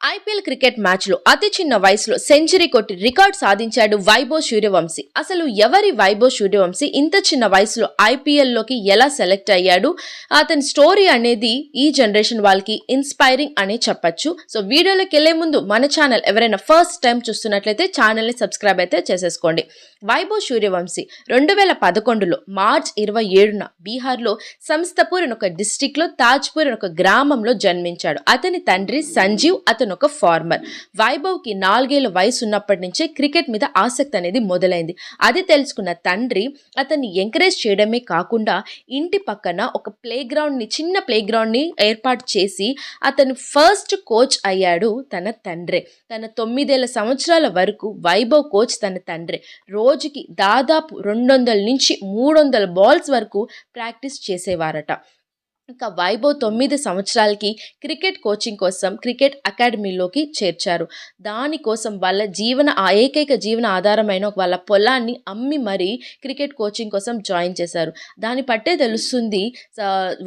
IPL cricket మ్యాచ్లో అతి చిన్న వయసులో సెంచరీ కొట్టి రికార్డ్ సాధించాడు వైభవ్ సూర్యవంశీ. అసలు ఎవరి వైభవ్ సూర్యవంశీ ఇంత చిన్న వయసులో ఐపీఎల్లోకి ఎలా సెలెక్ట్ అయ్యాడు? అతని స్టోరీ అనేది ఈ జనరేషన్ వాళ్ళకి ఇన్స్పైరింగ్ అనే చెప్పొచ్చు. సో వీడియోలోకి వెళ్లే ముందు మన ఛానల్ ఎవరైనా ఫస్ట్ టైం చూస్తున్నట్లయితే ఛానల్ని సబ్స్క్రైబ్ అయితే చేసేసుకోండి. వైభవ్ సూర్యవంశీ 2011లో మార్చ్ 27న బీహార్లో సంస్థపూర్ అని ఒక డిస్టిక్లో తాజ్పూర్ అని ఒక గ్రామంలో జన్మించాడు. అతని తండ్రి సంజీవ్, అతను ఒక ఫార్మర్. వైభవ్కి 4 ఏళ్ల వయసు ఉన్నప్పటి నుంచే క్రికెట్ మీద ఆసక్తి అనేది మొదలైంది. అది తెలుసుకున్న తండ్రి అతన్ని ఎంకరేజ్ చేయడమే కాకుండా ఇంటి పక్కన ఒక చిన్న ప్లే గ్రౌండ్ ని ఏర్పాటు చేసి అతను ఫస్ట్ కోచ్ అయ్యాడు తన తండ్రి. తన 9 సంవత్సరాల వరకు వైభవ్ కోచ్ తన తండ్రి. రోజుకి దాదాపు 200 నుంచి 300 బాల్స్ వరకు ప్రాక్టీస్ చేసేవారట. ఇంకా వైభవ్ 9 సంవత్సరాలకి క్రికెట్ కోచింగ్ కోసం క్రికెట్ అకాడమీలోకి చేర్చారు. దానికోసం వాళ్ళ ఏకైక జీవన ఆధారమైన వాళ్ళ పొలాన్ని అమ్మి మరీ క్రికెట్ కోచింగ్ కోసం జాయిన్ చేశారు. దాన్ని పట్టే తెలుస్తుంది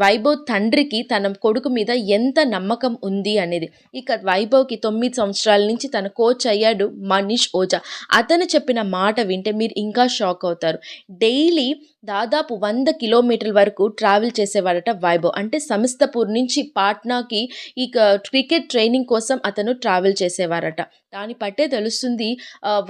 వైభవ్ తండ్రికి తన కొడుకు మీద ఎంత నమ్మకం ఉంది అనేది. ఇక వైభవ్కి 9 సంవత్సరాల నుంచి తన కోచ్ అయ్యాడు మనీష్ ఓజా. అతను చెప్పిన మాట వింటే మీరు ఇంకా షాక్ అవుతారు. డైలీ దాదాపు 100 కిలోమీటర్ల వరకు ట్రావెల్ చేసేవాడట వైభవ్. అంటే సమస్తపూర్ నుంచి పాట్నాకి ఈ క్రికెట్ ట్రైనింగ్ కోసం అతను ట్రావెల్ చేసేవారట. దాన్ని పట్టే తెలుస్తుంది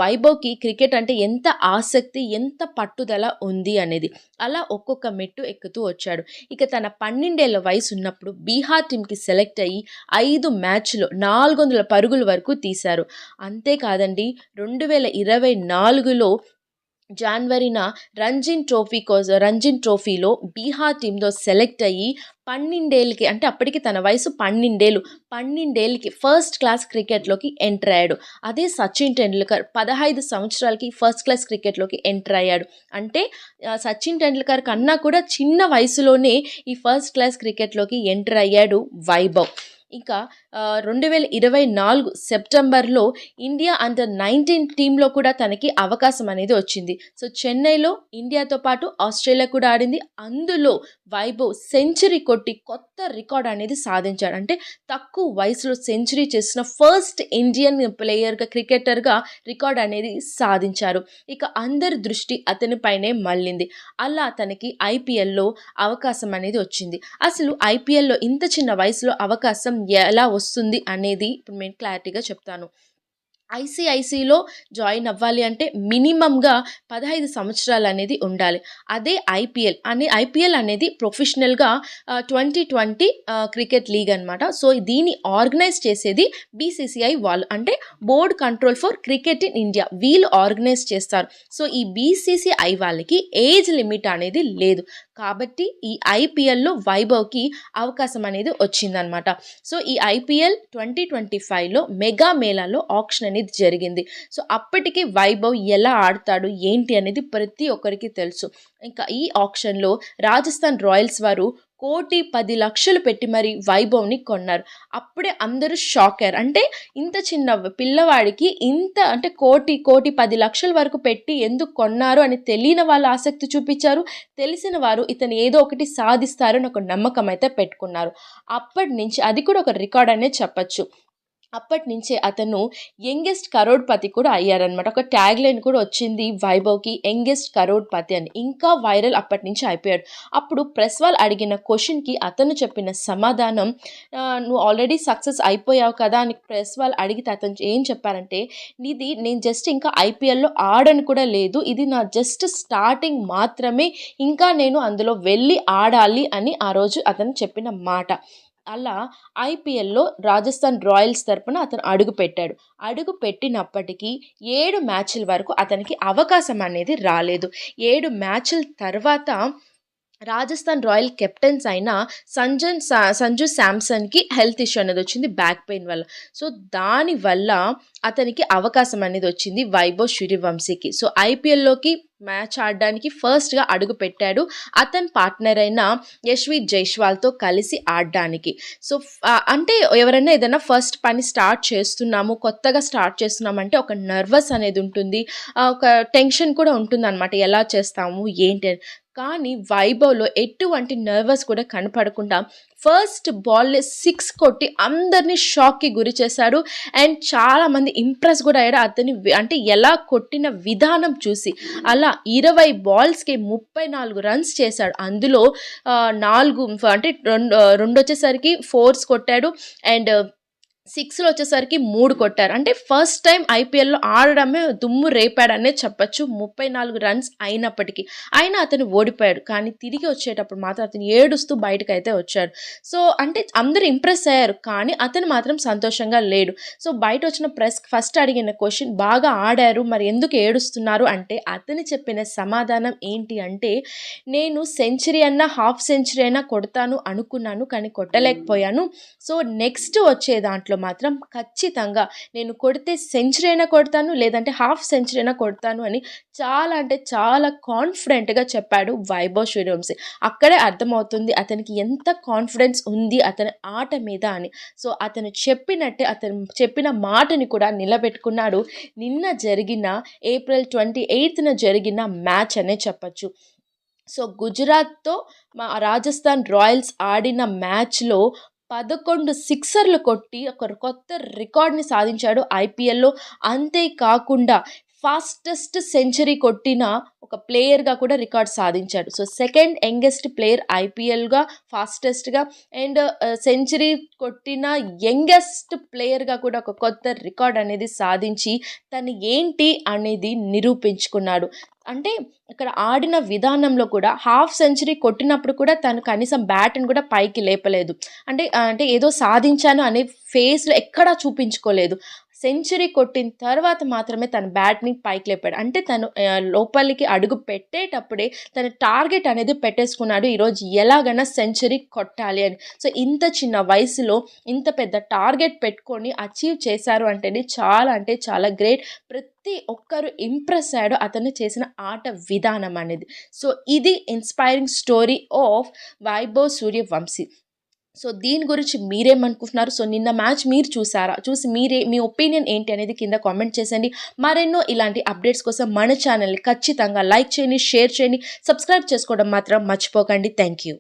వైభవ్కి క్రికెట్ అంటే ఎంత ఆసక్తి, ఎంత పట్టుదల ఉంది అనేది. అలా ఒక్కొక్క మెట్టు ఎక్కుతూ వచ్చాడు. ఇక తన 12 ఏళ్ల వయసు ఉన్నప్పుడు బీహార్ టీంకి సెలెక్ట్ అయ్యి 5 మ్యాచ్లో 400 పరుగుల వరకు తీశారు. అంతేకాదండి, 2024లో జనవరిన రంజిన్ ట్రోఫీలో బీహార్ టీంలో సెలెక్ట్ అయ్యి 12 ఏళ్ళకి, అంటే అప్పటికి తన వయసు 12 ఏళ్ళకి ఫస్ట్ క్లాస్ క్రికెట్లోకి ఎంటర్ అయ్యాడు. అదే సచిన్ టెండూల్కర్ 15 సంవత్సరాలకి ఫస్ట్ క్లాస్ క్రికెట్లోకి ఎంటర్ అయ్యాడు. అంటే సచిన్ టెండూల్కర్ కన్నా కూడా చిన్న వయసులోనే ఈ ఫస్ట్ క్లాస్ క్రికెట్లోకి ఎంటర్ అయ్యాడు వైభవ్. ఇంకా 2024 సెప్టెంబర్లో ఇండియా అండర్-19 టీంలో కూడా తనకి అవకాశం అనేది వచ్చింది. సో చెన్నైలో ఇండియాతో పాటు ఆస్ట్రేలియా కూడా ఆడింది. అందులో వైభవ్ సెంచరీ కొట్టి కొత్త రికార్డ్ అనేది సాధించాడు. అంటే తక్కువ వయసులో సెంచరీ చేసిన ఫస్ట్ ఇండియన్ ప్లేయర్గా, క్రికెటర్గా రికార్డ్ అనేది సాధించారు. ఇక అందరి దృష్టి అతనిపైనే మళ్ళింది. అలా తనకి ఐపీఎల్లో అవకాశం అనేది వచ్చింది. అసలు ఐపీఎల్లో ఇంత చిన్న వయసులో అవకాశం ఎలా వస్తుంది అనేది ఇప్పుడు నేను క్లారిటీగా చెప్తాను. ఐసీఐసీలో జాయిన్ అవ్వాలి అంటే మినిమంగా 15 సంవత్సరాలు అనేది ఉండాలి. అదే ఐపీఎల్ అనేది ప్రొఫెషనల్గా 2020 క్రికెట్ లీగ్ అనమాట. సో దీన్ని ఆర్గనైజ్ చేసేది బీసీసీఐ వాళ్ళు, అంటే board control for cricket in India, వీళ్ళు ఆర్గనైజ్ చేస్తారు. సో ఈ బీసీసీఐ వాళ్ళకి ఏజ్ లిమిట్ అనేది లేదు. కాబట్టి ఈ ఐపీఎల్లో వైభవ్కి అవకాశం అనేది వచ్చిందనమాట. సో ఈ ఐపీఎల్ 2025లో మెగా మేళాలో ఆక్షన్ అనేది జరిగింది. సో అప్పటికి వైభవ్ ఎలా ఆడతాడు ఏంటి అనేది ప్రతి ఒక్కరికి తెలుసు. ఇంకా ఈ ఆక్షన్లో రాజస్థాన్ రాయల్స్ వారు 1,10,00,000 పెట్టి మరి వైభవ్ని కొన్నారు. అప్పుడే అందరూ షాక్ అయ్యారు. అంటే ఇంత చిన్న పిల్లవాడికి ఇంత, అంటే 1,10,00,000 వరకు పెట్టి ఎందుకు కొన్నారు అని తెలియని వాళ్ళు ఆసక్తి చూపించారు. తెలిసిన వారు ఇతను ఏదో ఒకటి సాధిస్తారు అని ఒక నమ్మకం అయితే పెట్టుకున్నారు. అప్పటి నుంచి అది కూడా ఒక రికార్డ్ అనే చెప్పచ్చు. అప్పటి నుంచే అతను యంగెస్ట్ కరోడ్పతి కూడా అయ్యారనమాట. ఒక ట్యాగ్ లైన్ కూడా వచ్చింది వైభవ్కి, యంగెస్ట్ కరోడ్పతి అని. ఇంకా వైరల్ అప్పటి నుంచి అయిపోయాడు. అప్పుడు ప్రెస్ వాళ్ళు అడిగిన క్వశ్చన్కి అతను చెప్పిన సమాధానం, నువ్వు ఆల్రెడీ సక్సెస్ అయిపోయావు కదా అని ప్రెస్ వాళ్ళు అడిగితే అతను ఏం చెప్పారంటే, నేను జస్ట్ ఇంకా ఐపీఎల్లో ఆడను కూడా లేదు, ఇది నా జస్ట్ స్టార్టింగ్ మాత్రమే, ఇంకా నేను అందులో వెళ్ళి ఆడాలి అని ఆ రోజు అతను చెప్పిన మాట. అలా ఐపీఎల్లో రాజస్థాన్ రాయల్స్ తరపున అతను అడుగు పెట్టినప్పటికీ 7 మ్యాచ్ల వరకు అతనికి అవకాశం అనేది రాలేదు. 7 మ్యాచ్ల తర్వాత రాజస్థాన్ రాయల్ కెప్టెన్స్ అయిన సంజు శాంసన్కి హెల్త్ ఇష్యూ అనేది వచ్చింది, బ్యాక్ పెయిన్ వల్ల. సో దానివల్ల అతనికి అవకాశం అనేది వచ్చింది వైభవ్ సూర్యవంశీకి. సో ఐపీఎల్లోకి మ్యాచ్ ఆడడానికి ఫస్ట్గా అడుగు పెట్టాడు అతని పార్ట్నర్ అయిన యశ్వి జైస్వాల్తో కలిసి ఆడడానికి. సో అంటే ఎవరైనా ఏదైనా ఫస్ట్ పని కొత్తగా స్టార్ట్ చేస్తున్నామంటే ఒక నర్వస్ అనేది ఉంటుంది, ఒక టెన్షన్ కూడా ఉంటుంది అనమాట. ఎలా చేస్తాము ఏంటి అని. కానీ వైభవ్‌లో ఎటువంటి నర్వస్ కూడా కనపడకుండా ఫస్ట్ బాల్‌లే 6 కొట్టి అందరిని షాక్‌కి గురి చేశాడు. అండ్ చాలామంది ఇంప్రెస్ కూడా అయ్యారు. అతని అంటే ఎలా కొట్టిన విధానం చూసి. అలా 20 బాల్స్‌కి 34 రన్స్ చేశాడు. అందులో 4 అంటే రెండొచ్చేసరికి ఫోర్స్ కొట్టాడు. అండ్ 6లో వచ్చేసరికి 3 కొట్టారు. అంటే ఫస్ట్ టైం ఐపీఎల్‌లో ఆడడమే దుమ్ము రేపాడనే చెప్పొచ్చు. 34 రన్స్ అయినప్పటికీ. అయినా అతను ఓడిపోయాడు. కానీ తిరిగి వచ్చేటప్పుడు మాత్రం అతను ఏడుస్తూ బయటకైతే వచ్చాడు. సో, అంటే అందరూ ఇంప్రెస్ అయ్యారు. కానీ అతను మాత్రం సంతోషంగా లేడు. సో, బయటొచ్చిన ప్రెస్ ఫస్ట్ అడిగిన క్వెషన్ బాగా ఆడారు. మరి ఎందుకు ఏడుస్తున్నారు అంటే అతను చెప్పిన సమాధానం ఏంటి అంటే, నేను సెంచరీ అన్నా, హాఫ్ సెంచరీ అయినా కొడతాను అనుకున్నాను. కానీ కొట్టలేకపోయాను. సో, నెక్స్ట్ వచ్చే దాంట్లో మాత్రం ఖచ్చితంగా నేను కొడితే సెంచరీ అయినా కొడతాను, లేదంటే హాఫ్ సెంచరీ అయినా కొడతాను అని చాలా అంటే చాలా కాన్ఫిడెంట్‌గా చెప్పాడు వైభవ్ సూర్యవంశీ. అక్కడే అర్థమవుతుంది అతనికి ఎంత కాన్ఫిడెన్స్ ఉంది అతని ఆట మీద అని. సో, అతను చెప్పినట్టే అతను చెప్పిన మాటని కూడా నిలబెట్టుకున్నాడు. నిన్న జరిగిన ఏప్రిల్ 28న జరిగిన మ్యాచ్ అనే చెప్పొచ్చు. సో, గుజరాత్‌తో రాజస్థాన్ రాయల్స్ ఆడిన మ్యాచ్‌లో 11 సిక్సర్లు కొట్టి ఒక కొత్త రికార్డ్‌ని సాధించాడు ఐపీఎల్‌లో. అంతేకాకుండా ఫాస్టెస్ట్ సెంచరీ కొట్టిన ఒక ప్లేయర్‌గా కూడా రికార్డ్ సాధించాడు. సో, సెకండ్ యంగెస్ట్ ప్లేయర్ ఐపీఎల్‌గా ఫాస్టెస్ట్‌గా అండ్ సెంచరీ కొట్టిన యంగెస్ట్ ప్లేయర్‌గా కూడా ఒక కొత్త రికార్డ్ అనేది సాధించి తను ఏంటి అనేది నిరూపించుకున్నాడు. అంటే ఇక్కడ ఆడిన విధానంలో కూడా హాఫ్ సెంచరీ కొట్టినప్పుడు కూడా తను కనీసం బ్యాట్‌ని కూడా పైకి లేపలేదు. అంటే ఏదో సాధించాను అనే ఫేస్‌లో ఎక్కడా చూపించుకోలేదు. సెంచరీ కొట్టిన తర్వాత మాత్రమే తన బ్యాట్‌ని పైకి లేపాడు. అంటే తను లోపలికి అడుగు పెట్టేటప్పుడే తన టార్గెట్ అనేది పెట్టేసుకున్నాడు. ఈరోజు ఎలాగైనా సెంచరీ కొట్టాలి అని. సో, ఇంత చిన్న వయసులో ఇంత పెద్ద టార్గెట్ పెట్టుకొని అచీవ్ చేశారు అంటేనే చాలా అంటే చాలా గ్రేట్. ప్రతి ఒక్కరు ఇంప్రెస్ అయ్యాడు అతను చేసిన ఆట విధానం అనేది. సో, ఇది inspiring story of Vaibhav Suryavanshi. So, దీని గురించి మీరేమనుకుంటున్నారు? సో, నిన్న మ్యాచ్ మీరు చూసారా? చూసి మీ ఒపీనియన్ ఏంటి అనేది కింద కామెంట్ చేసేయండి. మరెన్నో ఇలాంటి అప్డేట్స్ కోసం మన ఛానల్‌ని ఖచ్చితంగా లైక్ చేయండి, షేర్ చేయండి, సబ్స్క్రైబ్ చేసుకోవడం మాత్రం మర్చిపోకండి. Thank you.